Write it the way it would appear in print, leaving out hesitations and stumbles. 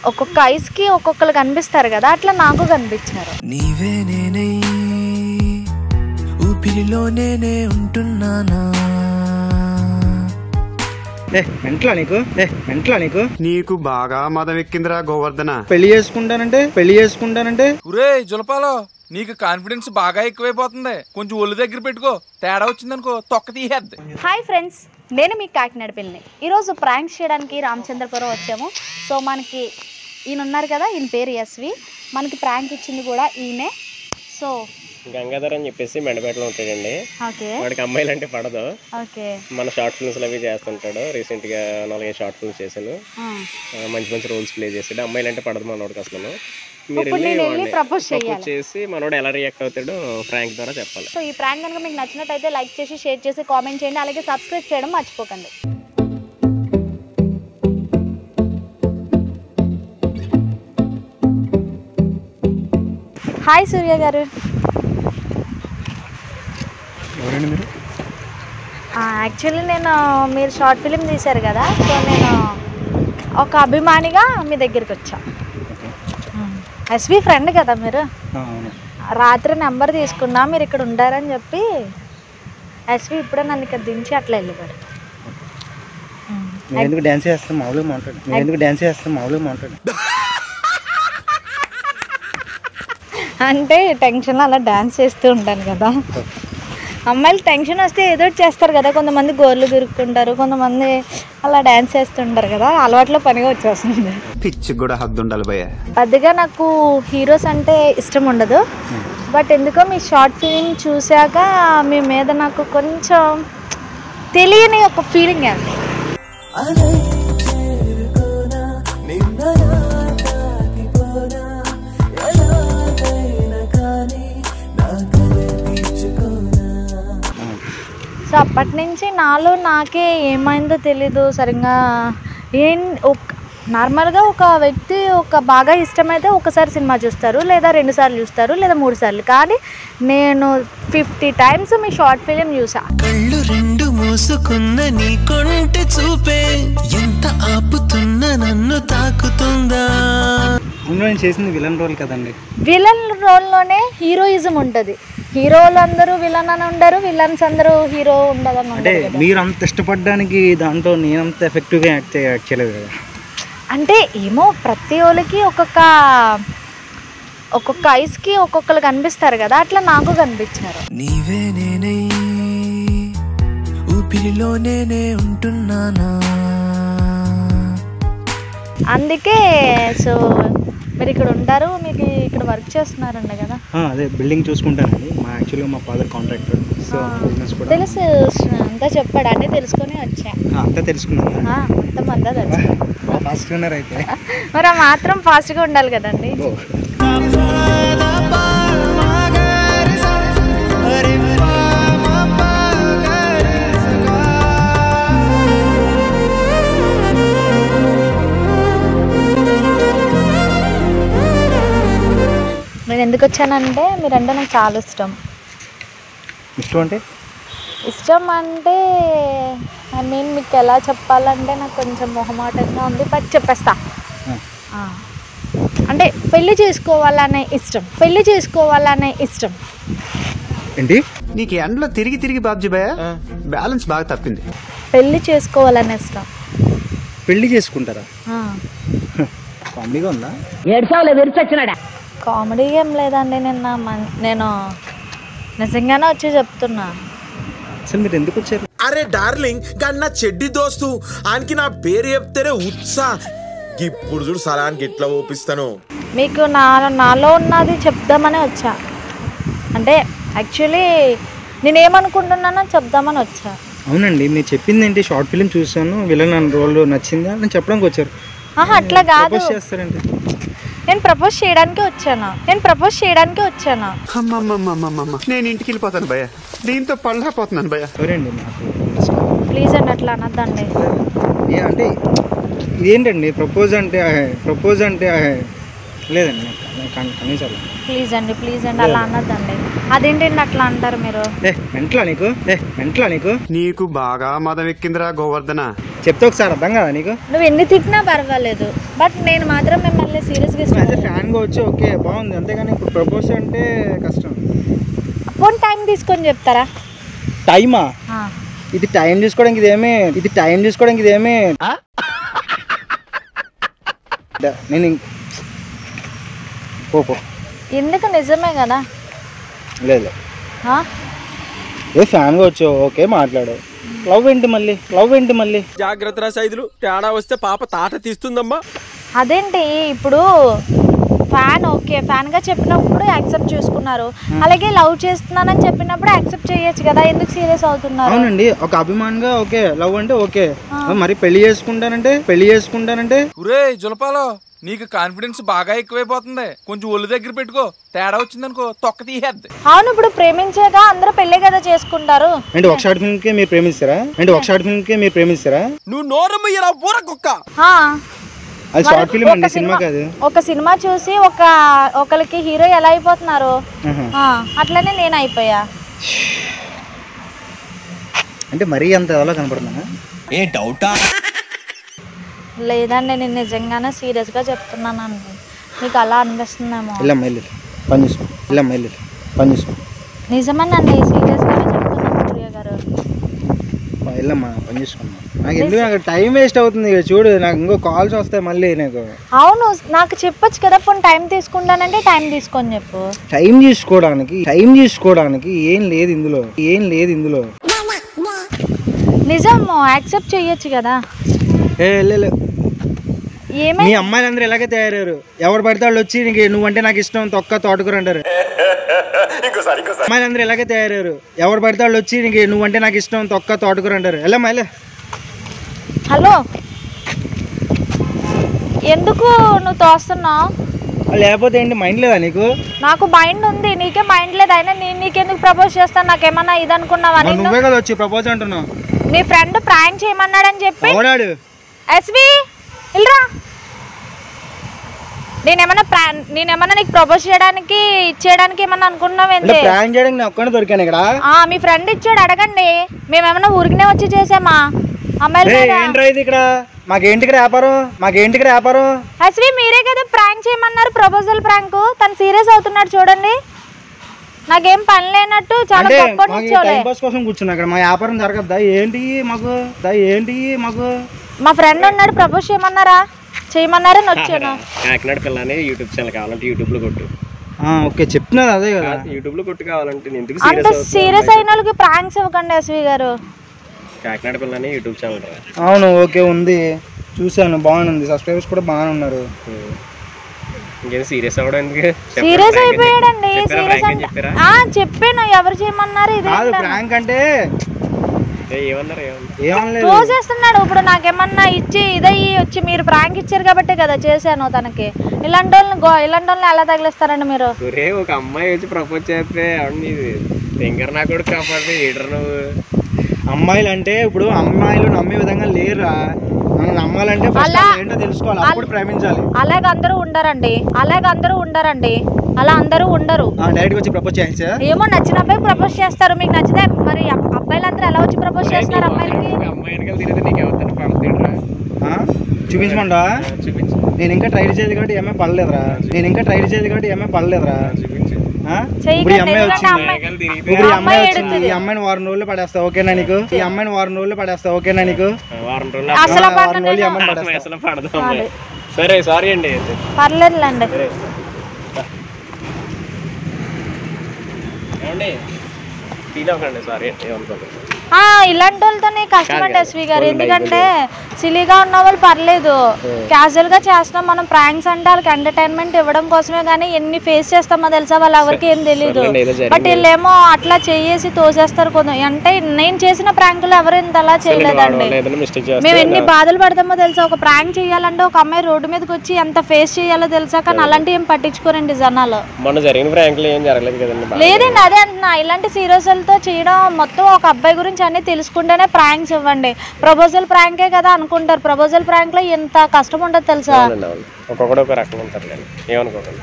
ఒక్కొక్క ఐస్ కి ఒక్కొక్కరు కనిపిస్తారు కదా, అట్లా నాకు కనిపించారు. నీవే నేనే ఊపిరిలో నేనే ఉంటున్నానా. నీకు బాగా మదం ఎక్కిందిరా గోవర్ధన. పెళ్లి చేసుకుంటానంటే ఒరే జులపాలో, నీకు కాన్ఫిడెన్స్ బాగా ఎక్కువైపోతుంది. కొంచెం ఒళ్ళు దగ్గర పెట్టుకో, తేడా వచ్చిందనుకో తొక్క తీసేద్ది. హాయ్ ఫ్రెండ్స్, నేను మీ కాకినాడ పిల్లని. ఈరోజు ప్రాంక్ చేయడానికి రామచంద్రపురం వచ్చాము. సో మనకి ఈయన ఉన్నారు కదా, ఈయన పేరు ఎస్వి. మనకి ప్రాంక్ ఇచ్చింది కూడా ఈయనే. సో గంగాధర్ అని చెప్పేసి మెండపేటలో ఉంటాడండి. ఓకే, వాడికి అమ్మాయిలు అంటే పడదు. ఓకే, మన షార్ట్ ఫిల్మ్స్ అవి చేస్తుంటాడు. రీసెంట్ గా 4-5 షార్ట్ ఫిల్మ్స్ చేశాను. మంచి మంచి రోల్స్ ప్లే చేసాడు. అమ్మాయిలు అంటే పడదు మనోడికి అసలు. మీరు ప్రపోజ్ చేసి మనోడు ఎలా రియాక్ట్ అవుతాడో ప్రాంక్ ద్వారా చెప్పాలి. సో ఈ ప్రాంక్ కనుక మీకు నచ్చినట్టయితే లైక్ చేసి, షేర్ చేసి, కామెంట్ చేయండి. అలాగే సబ్స్క్రైబ్ చేయడం మర్చిపోకండి. హాయ్ సూర్య గారు. యాక్చువల్లీ మీరు షార్ట్ ఫిలిం తీశారు కదా, సో నేను ఒక అభిమానిగా మీ దగ్గరికి వచ్చా. ఎస్వి ఫ్రెండ్ కదా మీరు. రాత్రి నెంబర్ తీసుకున్నా, మీరు ఇక్కడ ఉంటారని చెప్పి ఎస్వి ఇప్పుడే నన్ను ఇక్కడ దించి అట్లా వెళ్ళిపోయాడు. ఎందుకు డ్యాన్స్ చేస్తాం మామూలుగా మాట్లాడు అంటే టెన్షన్లో అలా డ్యాన్స్ చేస్తూ ఉంటాను కదా. అమ్మాయిలు టెన్షన్ వస్తే ఏదో చేస్తారు కదా, కొంతమంది గోర్లు గురుక్కుంటారు, కొంతమంది అలా డ్యాన్స్ చేస్తుంటారు కదా. అలవాట్లో పనిగా వచ్చేస్తుంది. పిచ్చి కూడా హద్దు ఉండాలి భయ్య. పెద్దగా నాకు హీరోస్ అంటే ఇష్టం ఉండదు, బట్ ఎందుకో మీ షార్ట్ ఫిలిం చూశాక మీ మీద నాకు కొంచెం తెలియని ఒక ఫీలింగ్ అండి. సో అప్పటి నుంచి నాలో నాకే ఏమైందో తెలీదు సరిగ్గా. నార్మల్గా ఒక వ్యక్తి బాగా ఇష్టమైతే ఒకసారి సినిమా చూస్తారు, లేదా 2 సార్లు చూస్తారు, లేదా 3 సార్లు. కానీ నేను 50 టైమ్స్ మీ షార్ట్ ఫిలిం చూసా. కళ్ళు రెండు మూసుకున్న నీ కొంటె చూపే ఎంత ఆపుతున్నా నన్ను తాకుతుందా. నేను చేసింది విలన్ రోల్ కదండి. విలన్ రోల్లోనే హీరోయిజం ఉంటుంది. హీరోలు అందరూ విలన్ అని ఉండరు, విలన్స్ అందరూ హీరో ఉండదని అంటే మీరు అంత ఇష్టపడడానికి దాంట్లో నేనంత ఎఫెక్టివ్గా యాక్ట్ చేయలేదు కదా. అంటే ఏమో ప్రతి వాళ్ళకి ఒక్కొక్క ఐస్కి ఒక్కొక్కరు కనిపిస్తారు కదా, అట్లా నాకు కనిపించారు. నీవే నేనే ఊపిరిలో నేనే ఉంటున్నానా. అందుకే సో మీరు ఇక్కడ ఉంటారు, మీకు ఇక్కడ వర్క్ చేస్తున్నారండి కదా. అదే బిల్డింగ్ చూసుకుంటానండి. యాక్చువల్గా మా ఫాదర్ కాంట్రాక్టర్. సో బిజినెస్ కూడా తెలుసు, అంతా చెప్పాడు. అన్నీ తెలుసుకొని వచ్చా. అంతా తెలుసుకున్నాను. మొత్తం అంతా తెలుసు. ఫాస్ట్గా ఉన్నారు అయితే. మరి మాత్రం ఫాస్ట్గా ఉండాలి కదండి. నేను ఎందుకు వచ్చానంటే మీరంటే నాకు చాలా ఇష్టం. ఇష్టం అంటే ఐ మీన్ మీకు ఎలా చెప్పాలంటే నాకు కొంచెం మొహమాటంగా ఉంది, బట్ చెప్పేస్తా. అంటే పెళ్లి చేసుకోవాలనే ఇష్టం. ఏంటి నీకు ఎండలో తిరిగి బాబ్జీ భయ్య బ్యాలెన్స్ బాగా తప్పింది. పెళ్లి చేసుకోవాలనే ఇష్టం. పెళ్లి చేసుకుంటారా? కామెడీగా ఉందా? కామెడీ ఏం లేదండి. నేను నిజంగానే వచ్చి చెప్తున్నా. అసలు మీరు ఎందుకు వచ్చారు? అరే డార్లింగ్, కానీ నా చెడ్డి దోస్తు ఆయనకి నా పేరు చెప్తేనే ఉత్సా. ఇప్పుడు చూడు సలానికి ఎట్లా ఓపిస్తాను. మీకు నాలో ఉన్నది చెప్దామని వచ్చా. అంటే యాక్చువల్లీ నేనేమనుకుంటున్నానో చెప్దామని వచ్చా. అవునండి, మీరు చెప్పింది ఏంటి? షార్ట్ ఫిలిం చూసాను, విలన్ రోల్ నచ్చిందా అని చెప్పడానికి వచ్చారు. అట్లా కాదు, చేస్తారండి. నేను ప్రపోజ్ చేయడానికి వచ్చాను. నేను ఇంటికి వెళ్ళిపోతాను భయ్య, దీంతో పళ్ళపోతున్నాను భయ్య. ఎవరండి? ప్లీజ్ అండి, అట్లా అనద్దండి. అంటే ఇదేంటండి ప్రపోజ్ అంటే లేదండి కనీసం ప్లీజ్ అండి అలా అనొద్దండి. అదేంటండి అట్లా అంటారు మీరు? మెంట్లా నీకు నీకు బాగా మదం ఎక్కిందిరా గోవర్ధన. చెప్తే ఒకసారి అర్థం కదా నీకు? నువ్వు ఎన్ని తిట్టినా పర్వాలేదు, బట్ నేను మాత్రం మిమ్మల్ని సీరియస్గా ఫ్యాన్గా వచ్చి ఓకే బాగుంది, అంతేగాని ఇప్పుడు ప్రపోజ్ అంటే కష్టం. పోనీ టైం తీసుకొని చెప్తారా? టైమా? ఇది టైం తీసుకోవడానికి ఇదేమి నేను పో ఎందుకు? నిజమే కదా. లేదు ఏ ఫ్యాన్గా వచ్చావు ఓకే మాట్లాడు. లవ్ ఏంటి మళ్ళీ? జాగ్రత్త రా సైదులు, తేడా వస్తే పాప తాట తీస్తుందమ్మా. అదేంటి ఇప్పుడు ఫ్యాన్ ఓకే ఫ్యాన్ గా చెప్పినప్పుడు యాక్సెప్ట్ చేసుకున్నారు, అలాగే లవ్ చేస్తున్నానని చెప్పినప్పుడు యాక్సెప్ట్ చేయొచ్చు కదా, ఎందుకు సీరియస్ అవుతున్నారు? అవునండి, ఒక అభిమానంగా ఓకే లవ్ అంటే ఓకే, మరి పెళ్లి చేసుకుంటానంటే ఒరే జులపాలో, నీకు కాన్ఫిడెన్స్ బాగా ఎక్కువైపోతుంది. కొంచెం ఒళ్ళు దగ్గర పెట్టుకో, తేడా వచ్చిందనుకో తొక్క తీసేద్ది. అవును, ఇప్పుడు ప్రేమించాక అందరూ పెళ్లి కదా చేసుకుంటారు. అంటే ఒక షార్ట్ ఫిల్మ్ కి మీరు ప్రేమిస్తారా? నువ్వు నోరమ్మయ్యరా బూర కుక్క. అది షార్ట్ ఫిల్మ్ అండి, సినిమా కాదు. ఒక సినిమా చూసి ఒకరికి హీరో ఎలా అయిపోతున్నారు అట్లనే నేను అయిపోయా. అంటే మరీ అంత ఎలా కనపడుతున్నా? ఏ డౌటా? లేదండి, నేను నిజంగానే సీరియస్ గా చెప్తున్నానండి, మీకు అలా అనిపిస్తుందేమో. పని చేసుకో. నిజమేనండి, సీరియస్ గానే చెప్తున్నాను సూర్య గారు. వెళ్ళమ్మా పని చేసుకున్నా. నాకు ఎందుకు నాకు టైం వేస్ట్ అవుతుంది చూడు, నాకు ఇంకో కాల్స్ వస్తాయి మళ్ళీ నాకు. అవును, నాకు చెప్పొచ్చు కదా, పోనీ టైం తీసుకుంటానంటే టైం తీసుకొని చెప్పు. టైం తీసుకోవడానికి ఏం లేదు ఇందులో. నిజం యాక్సెప్ట్ చెయ్యొచ్చు కదా. మీ అమ్మాయిలందరూ ఎలాగే తయారయ్యారు, ఎవరు పడితే వాళ్ళు వచ్చి నువ్వంటే నాకు ఇష్టం తొక్క తోటకూర అంటారు. అమ్మాయిలందరూ ఎలాగే తయారయ్యారు, ఎవరు పడితే వాళ్ళు వచ్చి నువ్వంటే నాకు ఇష్టం తొక్క తోటకూర అంటారు. వెళ్ళమ్మా. హలో, ఎందుకు నువ్వు తోస్తున్నావు? లేకపోతే ఏంటి, మైండ్ లేదా నీకు? నాకు మైండ్ ఉంది, నీకే మైండ్ లేదు. అయినా నేను నీకెందుకు ప్రపోజ్ చేస్తాను? నాకేమన్నా ఇది అనుకున్నావా? నువ్వే కదా వచ్చి ప్రపోజ్ అంటున్నావు. నీ ఫ్రెండ్ ప్రాంక్ చేయమన్నాడని చెప్పి ఎస్వి ఇల్రా, నేనేమన్నా నీకు ప్రపోజ్ ఇచ్చేయడానికి ఏమన్నా అనుకున్నావేంటి? ప్రాంక్ చేయడానికి నేను ఒక్కనే దొరికాను ఇక్కడ. మీ ఫ్రెండ్ ఇచ్చాడు, అడగండి. మేమేమన్నా ఊరికినే వచ్చి చేసామా? అమ్మాయిలు ఇక్కడ మాకేంటి ఇక్కడ వ్యాపారం? ఎస్వి మీరే కదా ప్రాంక్ చేయమన్నారు, ప్రపోజల్ ప్రాంక్. తను సీరియస్ అవుతున్నాడు చూడండి, నాకేం పని లేనట్టు చాలా కోసం కూర్చున్నా ఇక్కడ. మా వ్యాపారం జరగద్దా ఏంటి మాకు? మా ఫ్రెండ్ ఉన్నాడు, ప్రపోజ్ చేయమన్నారని వచ్చాను. కాకినాడ పిల్లని యూట్యూబ్ ఛానల్ కావాలంటే యూట్యూబ్ లో కొట్టు. ఓకే చెప్తున్నది అదే కదా, యూట్యూబ్ లో కొట్టు కావాలంటే. అంత సీరియస్ అయిన వాళ్ళకి ప్రాంక్స్ ఇవ్వకండి ఎస్వి గారు. కాకినాడ పిల్లని యూట్యూబ్ ఛానల్. అవును ఓకే ఉంది, చూసాను బాగుంది, సబ్స్క్రైబర్స్ కూడా బాగానే ఉన్నారు. సీరియస్ అవ్వడం ఎందుకు? సీరియస్ అయిపోయాడండి. చెప్పాను, ఎవరు చేయమన్నారు? ఇది ప్రాంక్ అంటే చేస్తున్నాడు. ఇప్పుడు నాకేమన్నా ఇచ్చి ఇదయ్యి వచ్చి మీరు ప్రాంక్ ఇచ్చారు కాబట్టి కదా చేశాను తనకి. ఇలాంటి వాళ్ళని ఎలా తగిలిస్తారండి మీరు? ఒక అమ్మాయి వచ్చి ప్రపోజ్ చేస్తే నా కూడా కాపాడు ఏడరు నువ్వు. అమ్మాయిలు అంటే ఇప్పుడు అమ్మాయిలు నమ్మే విధంగా లేరురా, మనం నమ్మాలంటే ఏంటో తెలుసుకోవాలి, అప్పుడు ప్రేమించాలి. అలాగే అందరూ ఉండరండి, అలా అందరూ ఉండరు. డైరెక్ట్ వచ్చి ప్రపోజ్ చేస్తా ఏమో నచ్చిన అబ్బాయి ప్రపోజ్ చేస్తారు, మీకు నచ్చితే. మరి అబ్బాయిలందరూ ఎలా వచ్చి ప్రపోజ్ చేస్తారు అమ్మాయిలకి? చూపించమండా? నేను ఇంకా ట్రై చేయదు కాబట్టి ఏమై పడలేదురా. ఇప్పుడు ఈ అమ్మాయి వచ్చింది, ఈ అమ్మాయిని వారం రోజులు పడేస్తా ఓకేనా నీకు? ఓకేనా నీకు? వారం రోజులు ఈ అమ్మాయిని పడేస్తా. సరే సారీ అండి. పర్లేదులేండి. ఫీల్ అవ్వకండి, సారీ అండి, ఏమనుకోండి. ఇలాంటి వాళ్ళతోనే కష్టం అండి ఎస్వి గారు, ఎందుకంటే సిలీగా ఉన్న వాళ్ళు పర్లేదు, క్యాజువల్ గా చేస్తున్నాం మనం. ప్రాంక్స్ అంటే వాళ్ళకి ఎంటర్టైన్మెంట్ ఇవ్వడం కోసమే, కానీ ఎన్ని ఫేస్ చేస్తామో తెలుసా, వాళ్ళు ఎవరికి ఏం తెలీదు. బట్ వీళ్ళేమో అట్లా చేసి తోసేస్తారు. అంటే నేను చేసిన ప్రాంకులు ఎవరు ఇంత అలా చేయలేదండి. మేము ఎన్ని బాధలు పడతామో తెలుసా. ఒక ప్రాంక్ చేయాలంటే ఒక అమ్మాయి రోడ్డు మీదకి వచ్చి ఎంత ఫేస్ చేయాలో తెలుసా, కానీ అలాంటి ఏం పట్టించుకోరండి జనాలు. జరిగిన ప్రాంకులు ఏం జరగలేదు కదండి. లేదండి, అదే అంటున్నా, ఇలాంటి సీరియస్లతో చేయడం మొత్తం ఒక అబ్బాయి గురించి గురించి అన్ని తెలుసుకుంటేనే ప్రాంక్స్ ఇవ్వండి. ప్రపోజల్ ప్రాంకే కదా అనుకుంటారు. ప్రపోజల్ ప్రాంక్ లో ఎంత కష్టం ఉండదు తెలుసా? ఒక్కొక్కడు ఒక రకం ఉంటారు, ఏమనుకోకండి.